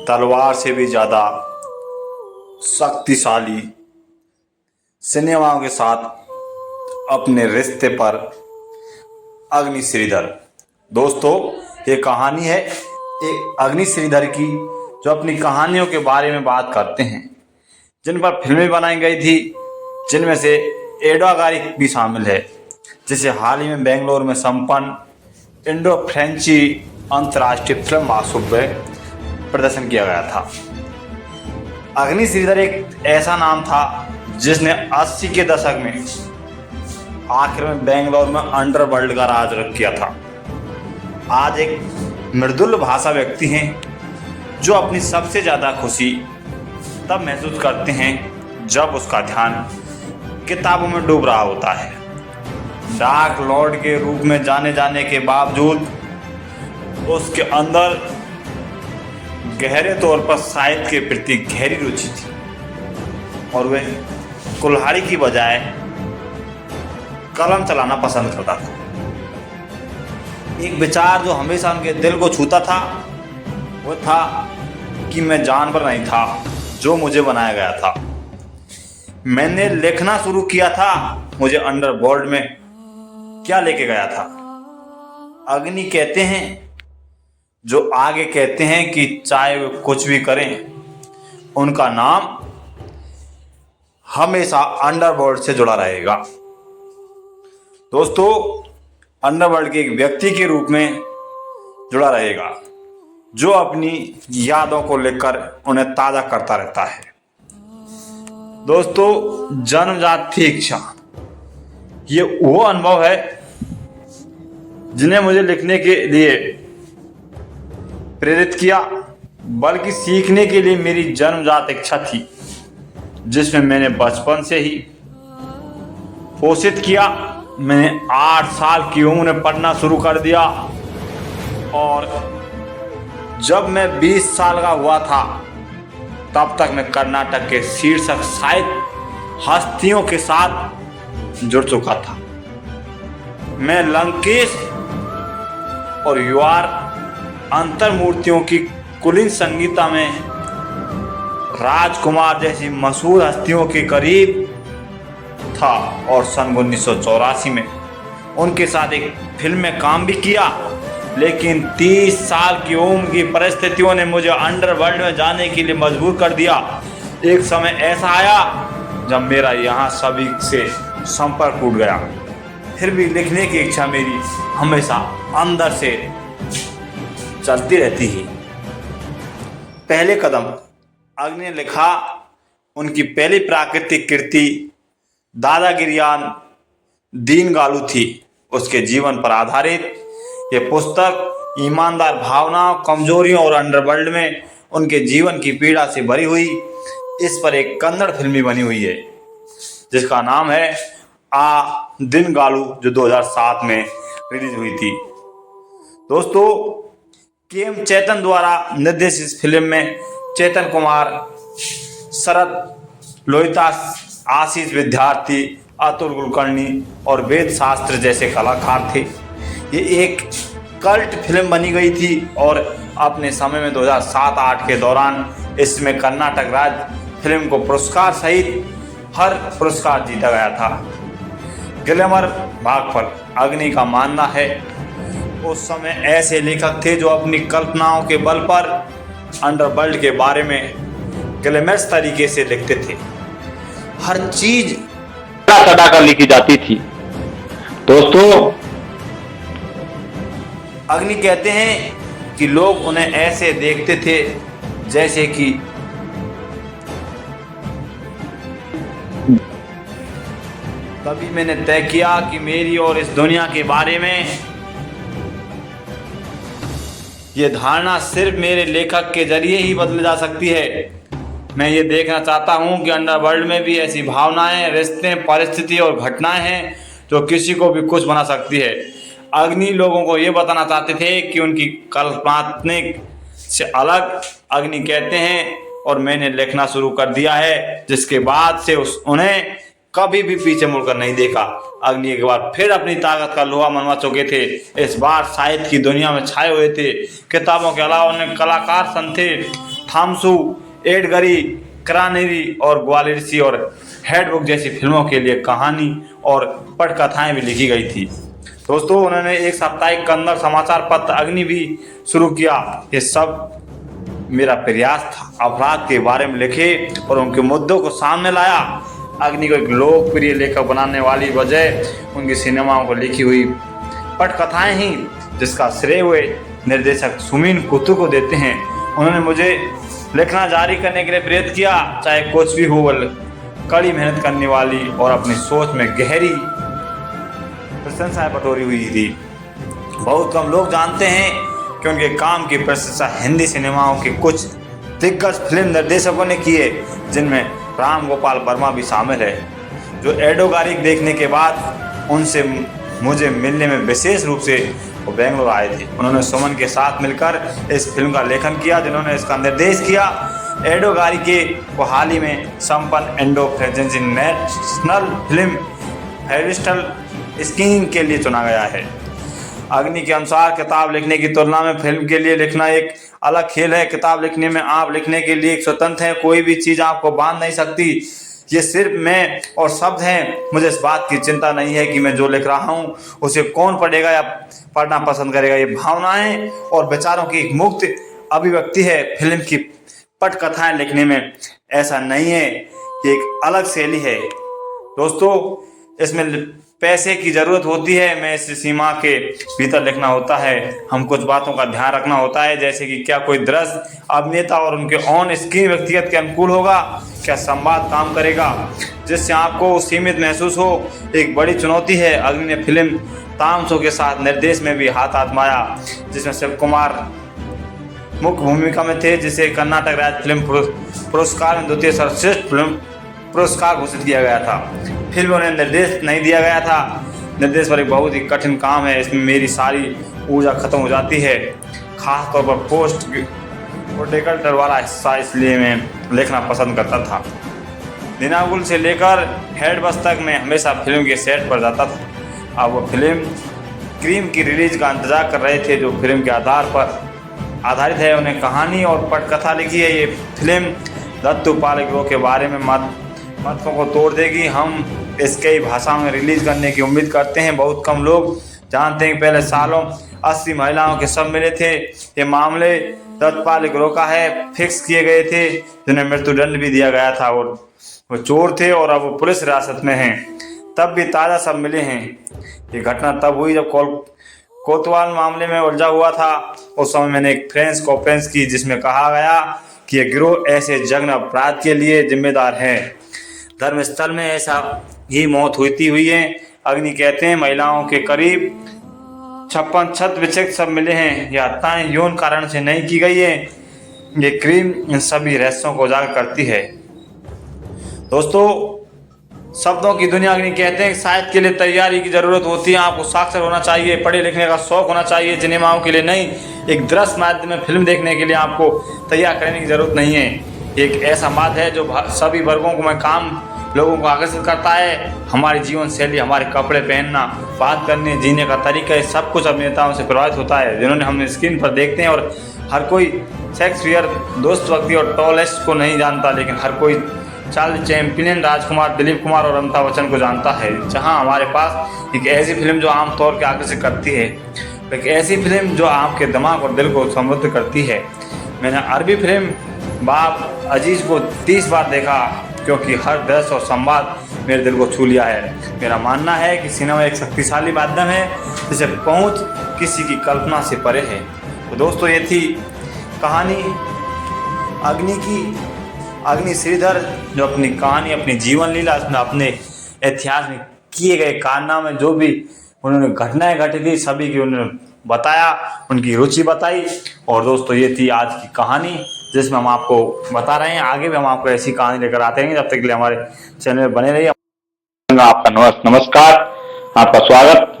तलवार से भी ज्यादा शक्तिशाली सिनेमाओं के साथ अपने रिश्ते पर अग्नि श्रीधर। दोस्तों, ये कहानी है एक अग्नि श्रीधर की, जो अपनी कहानियों के बारे में बात करते हैं, जिन पर फिल्में बनाई गई थी, जिनमें से एडवागारी भी शामिल है, जिसे हाल ही में बेंगलोर में संपन्न इंडो फ्रेंची अंतर्राष्ट्रीय फिल्म महोत्सव में प्रदर्शन किया गया था। अग्नि श्रीधर एक ऐसा नाम था जिसने 80 के दशक में आखिर में बेंगलोर में अंडरवर्ल्ड का राज किया था। आज एक मृदुल भाषा व्यक्ति हैं जो अपनी सबसे ज़्यादा खुशी तब महसूस करते हैं जब उसका ध्यान किताबों में डूब रहा होता है। डार्क लॉर्ड के रूप में जाने जाने के बावजूद उसके अंदर गहरे तौर पर साहित्य के प्रति गहरी रुचि थी और वह कुल्हाड़ी की बजाय कलम चलाना पसंद करता था। एक विचार जो हमेशा उनके दिल को छूता था वो था कि मैं जानवर नहीं था जो मुझे बनाया गया था। मैंने लिखना शुरू किया था, मुझे अंडरवर्ल्ड में क्या लेके गया था। अग्नि कहते हैं, जो आगे कहते हैं कि चाहे वे कुछ भी करें, उनका नाम हमेशा अंडरवर्ल्ड से जुड़ा रहेगा। दोस्तों, अंडरवर्ल्ड के एक व्यक्ति के रूप में जुड़ा रहेगा जो अपनी यादों को लेकर उन्हें ताज़ा करता रहता है। दोस्तों, जन्मजात थी इच्छा, ये वो अनुभव है जिन्हें मुझे लिखने के लिए प्रेरित किया, बल्कि सीखने के लिए मेरी जन्मजात इच्छा थी, जिसमें मैंने बचपन से ही पोषित किया। मैंने 8 साल की उम्र में पढ़ना शुरू कर दिया और जब मैं 20 साल का हुआ था तब तक मैं कर्नाटक के शीर्षक साहित्य हस्तियों के साथ जुड़ चुका था। मैं लंकेश और युवार अंतर्मूर्तियों की कुलीन संगीता में राजकुमार जैसी मशहूर हस्तियों के करीब था और सन 1984 में उनके साथ एक फिल्म में काम भी किया। लेकिन 30 साल की उम्र की परिस्थितियों ने मुझे अंडरवर्ल्ड में जाने के लिए मजबूर कर दिया। एक समय ऐसा आया जब मेरा यहाँ सभी से संपर्क टूट गया। फिर भी लिखने की इच्छा मेरी हमेशा अंदर से चलती रहती ही। पहले कदम अग्नि ने लिखा। उनकी पहली प्राकृतिक कृति दादागिरियान दीनगालू थी। उसके जीवन पर आधारित ये पुस्तक ईमानदार भावनाओं, कमजोरियों और अंडरवर्ल्ड में उनके जीवन की पीड़ा से भरी हुई। इस पर एक कन्नड़ फिल्म भी बनी हुई है जिसका नाम है आ दीनगालू, जो 2007 में रिलीज हुई थी। दोस्तों, के.एम. चैतन द्वारा निर्देशित इस फिल्म में चेतन कुमार, शरद लोहिता, आशीष विद्यार्थी, अतुल कुलकर्णी और वेद शास्त्र जैसे कलाकार थे। ये एक कल्ट फिल्म बनी गई थी और अपने समय में 2007-8 के दौरान इसमें कर्नाटक राज्य फिल्म को पुरस्कार सहित हर पुरस्कार जीता गया था। ग्लैमर भाग पर अग्नि का मानना है उस समय ऐसे लेखक थे जो अपनी कल्पनाओं के बल पर अंडरवर्ल्ड के बारे में ग्लैमरस तरीके से लिखते थे। हर चीज सड़ा कर लिखी जाती थी। दोस्तों, अग्नि कहते हैं कि लोग उन्हें ऐसे देखते थे जैसे कि तभी मैंने तय किया कि मेरी और इस दुनिया के बारे में ये धारणा सिर्फ मेरे लेखक के जरिए ही बदली जा सकती है। मैं ये देखना चाहता हूँ कि अंडरवर्ल्ड में भी ऐसी भावनाएं, रिश्ते, परिस्थिति और घटनाएं हैं जो किसी को भी कुछ बना सकती है। अग्नि लोगों को ये बताना चाहते थे कि उनकी कल्पनात्मक से अलग अग्नि कहते हैं और मैंने लिखना शुरू कर दिया है, जिसके बाद से उन्हें कभी भी पीछे मुड़कर नहीं देखा। अग्नि एक बार फिर अपनी ताकत का लोहा मनवा चुके थे। इस बार साहित्य की दुनिया में छाए हुए थे। किताबों के अलावा उन्हें कलाकार सन थे थामसू, एडगरी, करानेरी और ग्वालियरसी और हैंडबुक जैसी फिल्मों के लिए कहानी और पटकथाएं भी लिखी गई थी। दोस्तों, उन्होंने एक साप्ताहिक कन्नड़ समाचार पत्र अग्नि भी शुरू किया। ये सब मेरा प्रयास था अपराध के बारे में लिखे और उनके मुद्दों को सामने लाया। अग्नि को एक लोकप्रिय लेखक बनाने वाली वजह उनकी सिनेमाओं को लिखी हुई पटकथाएं ही, जिसका श्रेय वे निर्देशक सुमीन कुतू को देते हैं। उन्होंने मुझे लिखना जारी करने के लिए प्रेरित किया, चाहे कुछ भी हो। कड़ी मेहनत करने वाली और अपनी सोच में गहरी प्रशंसाएं बटोरी हुई थी। बहुत कम लोग जानते हैं कि उनके काम की प्रशंसा हिंदी सिनेमाओं के कुछ दिग्गज फिल्म निर्देशकों ने की है, जिनमें राम गोपाल वर्मा भी शामिल है, जो एडोगारी देखने के बाद उनसे मुझे मिलने में विशेष रूप से वो बेंगलोर आए थे। उन्होंने सुमन के साथ मिलकर इस फिल्म का लेखन किया, जिन्होंने इसका निर्देश किया। एडोगारी के को हाल ही में संपन्न इंडो प्रेजेंसी नेशनल फिल्म फेस्टिवल स्क्रीनिंग के लिए चुना गया है। अग्नि के अनुसार किताब लिखने की तुलना में फिल्म के लिए लिखना एक अलग खेल है। किताब लिखने में आप लिखने के लिए एक स्वतंत्र हैं, कोई भी चीज़ आपको बांध नहीं सकती। ये सिर्फ मैं और शब्द हैं। मुझे इस बात की चिंता नहीं है कि मैं जो लिख रहा हूँ उसे कौन पढ़ेगा या पढ़ना पसंद करेगा। ये भावनाएं और विचारों की एक मुक्त अभिव्यक्ति है। फिल्म की पटकथाएं लिखने में ऐसा नहीं है कि एक अलग शैली है। दोस्तों, इसमें पैसे की ज़रूरत होती है, मैं इस सीमा के भीतर लिखना होता है। हम कुछ बातों का ध्यान रखना होता है, जैसे कि क्या कोई दृश्य अभिनेता और उनके ऑन स्क्रीन व्यक्तिगत के अनुकूल होगा, क्या संवाद काम करेगा जिससे आपको सीमित महसूस हो। एक बड़ी चुनौती है। अग्नि ने फिल्म तामसो के साथ निर्देश में भी हाथ आजमाया, जिसमें शिव कुमार मुख्य भूमिका में थे, जिसे कर्नाटक राज्य फिल्म पुरस्कार में द्वितीय सर्वश्रेष्ठ फिल्म पुरस्कार घोषित किया गया था। फिल्म उन्हें निर्देश नहीं दिया गया था। निर्देश पर एक बहुत ही कठिन काम है। इसमें मेरी सारी ऊर्जा खत्म हो जाती है, खास तौर पर पोस्ट प्रोडक्टर वाला हिस्सा, इसलिए मैं लिखना पसंद करता था। दिनागुल से लेकर हेड बस तक मैं हमेशा फिल्म के सेट पर जाता था। अब वो फिल्म क्रीम की रिलीज का इंतजार कर रहे थे, जो फिल्म के आधार पर आधारित है। उन्हें कहानी और पटकथा लिखी है। ये फिल्म दत्तू पालगिरोह के बारे में मतों को तोड़ देगी। हम इसके ही भाषा में रिलीज करने की उम्मीद करते हैं। बहुत कम लोग जानते हैं कि पहले सालों 80 महिलाओं के शव मिले थे। ये मामले दत्तू पालगिरोह का है, फिक्स किए गए थे, जिन्हें मृत्युदंड भी दिया गया था और वो चोर थे और अब वो पुलिस हिरासत में हैं। तब भी ताज़ा शव मिले हैं। ये घटना तब हुई जब कोतवाल मामले में उलझा हुआ था। उस समय मैंने एक प्रेस कॉन्फ्रेंस की, जिसमें कहा गया कि यह गिरोह ऐसे जघन्य अपराध के लिए जिम्मेदार है। धर्मस्थल में ऐसा ही मौत हुई है। अग्नि कहते हैं महिलाओं के करीब 56 छत विक्षिप्त सब मिले हैं। यह हत्याएं यौन कारण से नहीं की गई है। ये क्रीम इन सभी रहस्यों को उजागर करती है। दोस्तों, शब्दों की दुनिया अग्नि कहते हैं कि साहित्य के लिए तैयारी की जरूरत होती है। आपको साक्षर होना चाहिए, पढ़े लिखने का शौक होना चाहिए, सिनेमाओं के लिए नहीं, एक दृश्य माध्यम में फिल्म देखने के लिए आपको तैयार करने की जरूरत नहीं है। एक ऐसा माध्यम है जो सभी वर्गों को में काम लोगों को आकर्षित करता है। हमारी जीवन शैली, हमारे कपड़े पहनना, बात करने, जीने का तरीका, ये सब कुछ अभिनेताओं से प्रभावित होता है, जिन्होंने हम स्क्रीन पर देखते हैं। और हर कोई शेक्सपियर, दोस्तोवक्ती और टॉलेस्ट को नहीं जानता, लेकिन हर कोई चार्ली चैप्लिन, राजकुमार, दिलीप कुमार और अमिताभ बच्चन को जानता है। जहां हमारे पास एक ऐसी फिल्म जो आमतौर पर आकर्षित करती है, एक ऐसी फिल्म जो आपके दिमाग और दिल को समृद्ध करती है। मैंने अरबी फिल्म बाब अजीज को 30 बार देखा, क्योंकि हर दृश्य और संवाद मेरे दिल को छू लिया है। मेरा मानना है कि सिनेमा एक शक्तिशाली माध्यम है, जिसे पहुंच किसी की कल्पना से परे है। तो दोस्तों, ये थी कहानी अग्नि की। अग्नि श्रीधर जो अपनी कहानी, अपनी जीवन लीला, इसमें अपने इतिहास में किए गए कारनामे, जो भी उन्होंने घटनाएं घटी थी, सभी की उन्होंने बताया, उनकी रुचि बताई। और दोस्तों, ये थी आज की कहानी, जिसमें हम आपको बता रहे हैं। आगे भी हम आपको ऐसी कहानी लेकर आते रहेंगे। जब तक के लिए हमारे चैनल में बने रहिए। आपका नमस्कार, आपका स्वागत।